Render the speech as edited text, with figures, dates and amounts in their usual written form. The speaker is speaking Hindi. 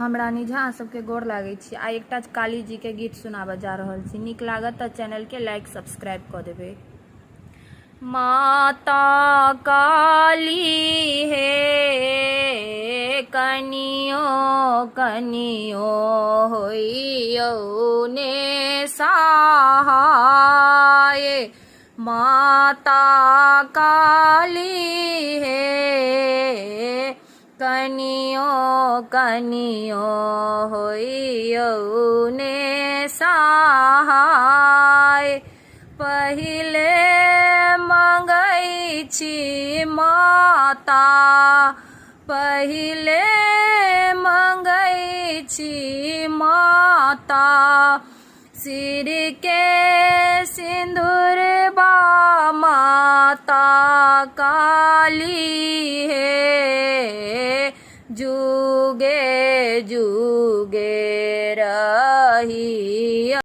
हम रानी झा सबके गोर लागै छी। आ एकटा काली जी के गीत सुनाबऽ जा रहल छी। नीक लागत तऽ चैनल के लाइक सब्सक्राइब कऽ देबै। माता काली हे कनियो कनियो होइयौ ने सहाय। माता काली हे कनियो कनियो होइयौ ने सहाय। पहिले मंगै छी माता, पहिले मंगै छी माता, सिर के सिंदूरबा माता काली हे जुगे जुगे रही